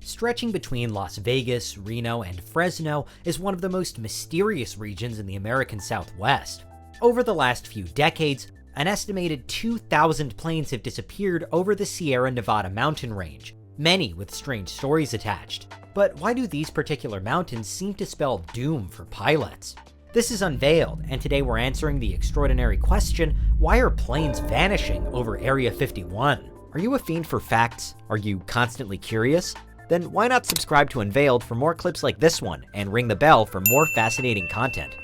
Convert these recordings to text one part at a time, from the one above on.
Stretching between Las Vegas, Reno, and Fresno is one of the most mysterious regions in the American Southwest. Over the last few decades, an estimated 2,000 planes have disappeared over the Sierra Nevada mountain range, many with strange stories attached. But why do these particular mountains seem to spell doom for pilots? This is Unveiled, and today we're answering the extraordinary question, why are planes vanishing over Area 51? Are you a fiend for facts? Are you constantly curious? Then why not subscribe to Unveiled for more clips like this one, and ring the bell for more fascinating content.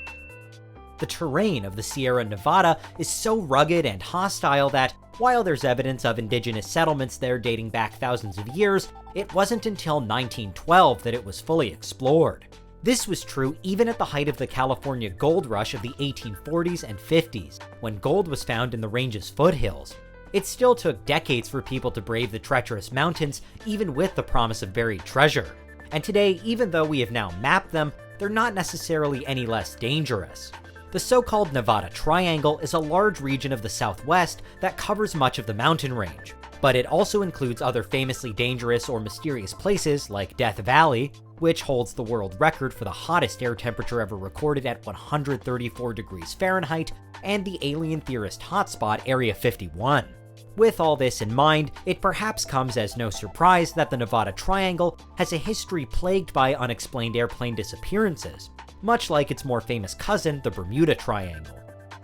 The terrain of the Sierra Nevada is so rugged and hostile that, while there's evidence of indigenous settlements there dating back thousands of years, it wasn't until 1912 that it was fully explored. This was true even at the height of the California gold rush of the 1840s and 50s, when gold was found in the range's foothills. It still took decades for people to brave the treacherous mountains, even with the promise of buried treasure. And today, even though we have now mapped them, they're not necessarily any less dangerous. The so-called Nevada Triangle is a large region of the Southwest that covers much of the mountain range. But it also includes other famously dangerous or mysterious places like Death Valley, which holds the world record for the hottest air temperature ever recorded at 134 degrees Fahrenheit, and the alien theorist hotspot Area 51. With all this in mind, it perhaps comes as no surprise that the Nevada Triangle has a history plagued by unexplained airplane disappearances, much like its more famous cousin, the Bermuda Triangle.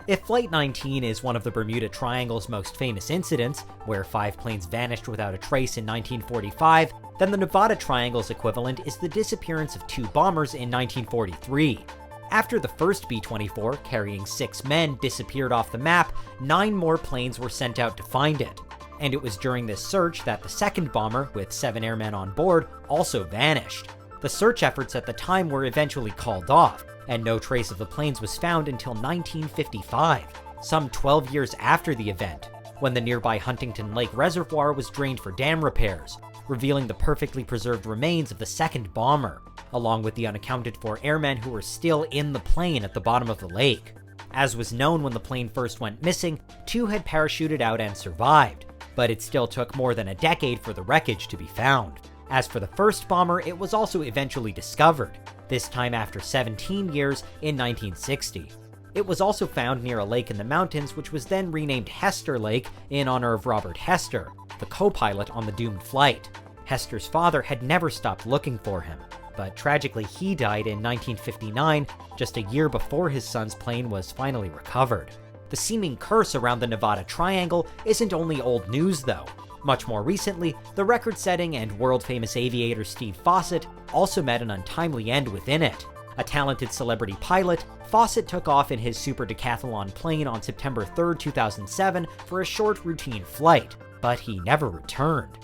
If Flight 19 is one of the Bermuda Triangle's most famous incidents, where 5 planes vanished without a trace in 1945, then the Nevada Triangle's equivalent is the disappearance of 2 bombers in 1943. After the first B-24, carrying 6 men, disappeared off the map, 9 more planes were sent out to find it. And it was during this search that the second bomber, with 7 airmen on board, also vanished. The search efforts at the time were eventually called off, and no trace of the planes was found until 1955, some 12 years after the event, when the nearby Huntington Lake Reservoir was drained for dam repairs, revealing the perfectly preserved remains of the second bomber, along with the unaccounted-for airmen who were still in the plane at the bottom of the lake. As was known when the plane first went missing, 2 had parachuted out and survived, but it still took more than a decade for the wreckage to be found. As for the first bomber, it was also eventually discovered, this time after 17 years in 1960. It was also found near a lake in the mountains, which was then renamed Hester Lake in honor of Robert Hester, the co-pilot on the doomed flight. Hester's father had never stopped looking for him, but tragically he died in 1959, just a year before his son's plane was finally recovered. The seeming curse around the Nevada Triangle isn't only old news though. Much more recently, the record-setting and world-famous aviator Steve Fossett also met an untimely end within it. A talented celebrity pilot, Fossett took off in his Super Decathlon plane on September 3, 2007 for a short routine flight, but he never returned.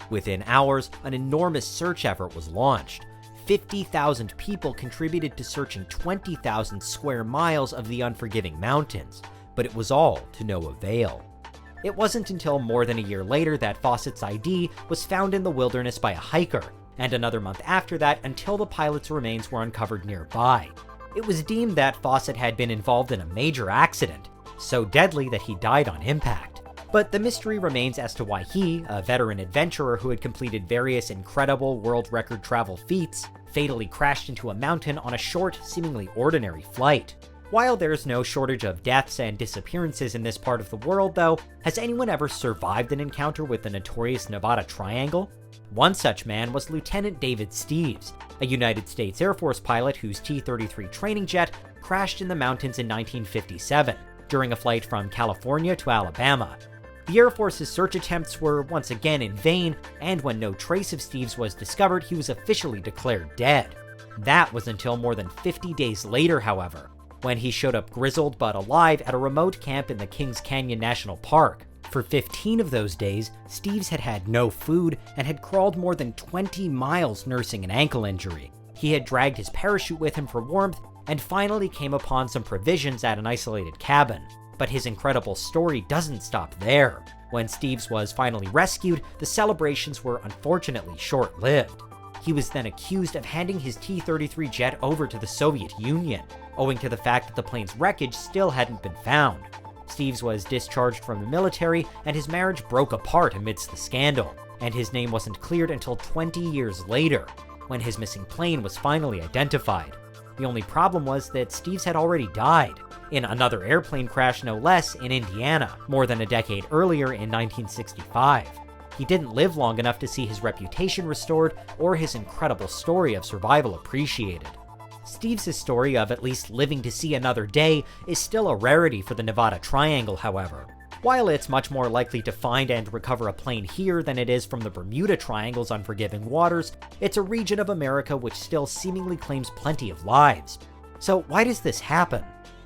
Within hours, an enormous search effort was launched. 50,000 people contributed to searching 20,000 square miles of the unforgiving mountains, but it was all to no avail. It wasn't until more than a year later that Fossett's ID was found in the wilderness by a hiker, and another month after that until the pilot's remains were uncovered nearby. It was deemed that Fossett had been involved in a major accident, so deadly that he died on impact. But the mystery remains as to why he, a veteran adventurer who had completed various incredible world record travel feats, fatally crashed into a mountain on a short, seemingly ordinary flight. While there's no shortage of deaths and disappearances in this part of the world though, has anyone ever survived an encounter with the notorious Nevada Triangle? One such man was Lieutenant David Steeves, a United States Air Force pilot whose T-33 training jet crashed in the mountains in 1957, during a flight from California to Alabama. The Air Force's search attempts were once again in vain, and when no trace of Steeves was discovered, he was officially declared dead. That was until more than 50 days later, however, when he showed up grizzled but alive at a remote camp in the Kings Canyon National Park. For 15 of those days, Steeves had had no food and had crawled more than 20 miles nursing an ankle injury. He had dragged his parachute with him for warmth and finally came upon some provisions at an isolated cabin. But his incredible story doesn't stop there. When Steeves was finally rescued, the celebrations were unfortunately short-lived. He was then accused of handing his T-33 jet over to the Soviet Union, owing to the fact that the plane's wreckage still hadn't been found. Steeves was discharged from the military, and his marriage broke apart amidst the scandal. and his name wasn't cleared until 20 years later, when his missing plane was finally identified. The only problem was that Steeves had already died, in another airplane crash no less, in Indiana, more than a decade earlier in 1965. He didn't live long enough to see his reputation restored or his incredible story of survival appreciated. Steeves' story of at least living to see another day is still a rarity for the Nevada Triangle, however. While it's much more likely to find and recover a plane here than it is from the Bermuda Triangle's unforgiving waters, it's a region of America which still seemingly claims plenty of lives. So why does this happen?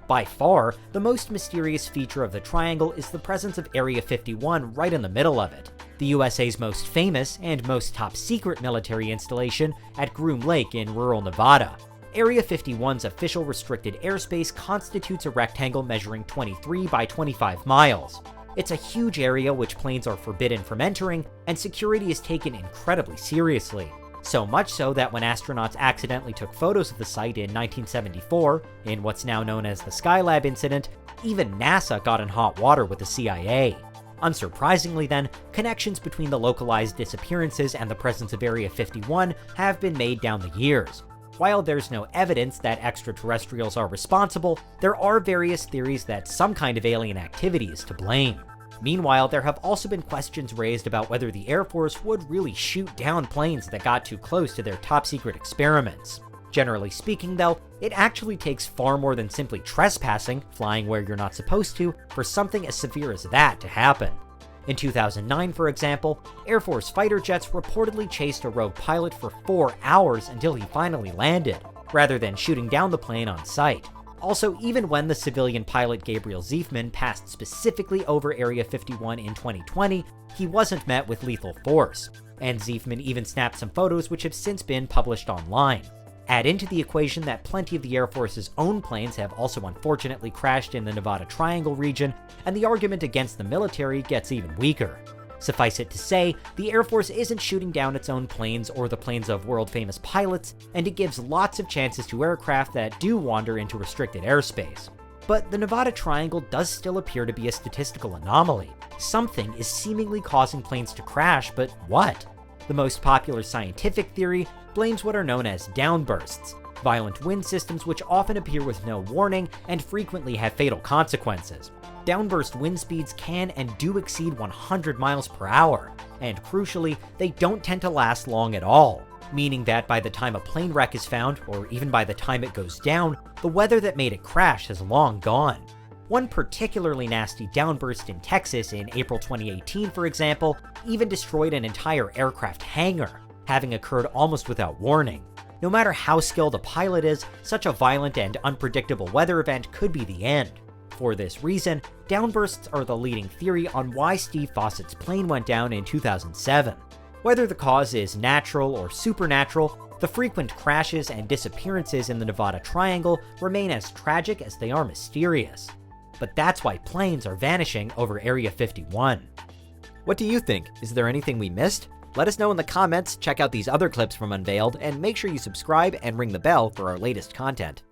By far, the most mysterious feature of the triangle is the presence of Area 51 right in the middle of it, the USA's most famous and most top-secret military installation at Groom Lake in rural Nevada. Area 51's official restricted airspace constitutes a rectangle measuring 23 by 25 miles. It's a huge area which planes are forbidden from entering, and security is taken incredibly seriously. So much so that when astronauts accidentally took photos of the site in 1974, in what's now known as the Skylab incident, even NASA got in hot water with the CIA. Unsurprisingly then, connections between the localized disappearances and the presence of Area 51 have been made down the years. While there's no evidence that extraterrestrials are responsible, there are various theories that some kind of alien activity is to blame. Meanwhile, there have also been questions raised about whether the Air Force would really shoot down planes that got too close to their top-secret experiments. Generally speaking, though, it actually takes far more than simply trespassing, flying where you're not supposed to, for something as severe as that to happen. In 2009, for example, Air Force fighter jets reportedly chased a rogue pilot for 4 hours until he finally landed, rather than shooting down the plane on sight. Also, even when the civilian pilot Gabriel Ziefman passed specifically over Area 51 in 2020, he wasn't met with lethal force, and Ziefman even snapped some photos which have since been published online. Add into the equation that plenty of the Air Force's own planes have also unfortunately crashed in the Nevada Triangle region, and the argument against the military gets even weaker. Suffice it to say, the Air Force isn't shooting down its own planes or the planes of world-famous pilots, and it gives lots of chances to aircraft that do wander into restricted airspace. But the Nevada Triangle does still appear to be a statistical anomaly. Something is seemingly causing planes to crash, but what? The most popular scientific theory blames what are known as downbursts, violent wind systems which often appear with no warning and frequently have fatal consequences. Downburst wind speeds can and do exceed 100 miles per hour, and crucially, they don't tend to last long at all, meaning that by the time a plane wreck is found, or even by the time it goes down, the weather that made it crash has long gone. One particularly nasty downburst in Texas in April 2018, for example, even destroyed an entire aircraft hangar, having occurred almost without warning. No matter how skilled a pilot is, such a violent and unpredictable weather event could be the end. For this reason, downbursts are the leading theory on why Steve Fossett's plane went down in 2007. Whether the cause is natural or supernatural, the frequent crashes and disappearances in the Nevada Triangle remain as tragic as they are mysterious. But that's why planes are vanishing over Area 51. What do you think? Is there anything we missed? Let us know in the comments, check out these other clips from Unveiled, and make sure you subscribe and ring the bell for our latest content.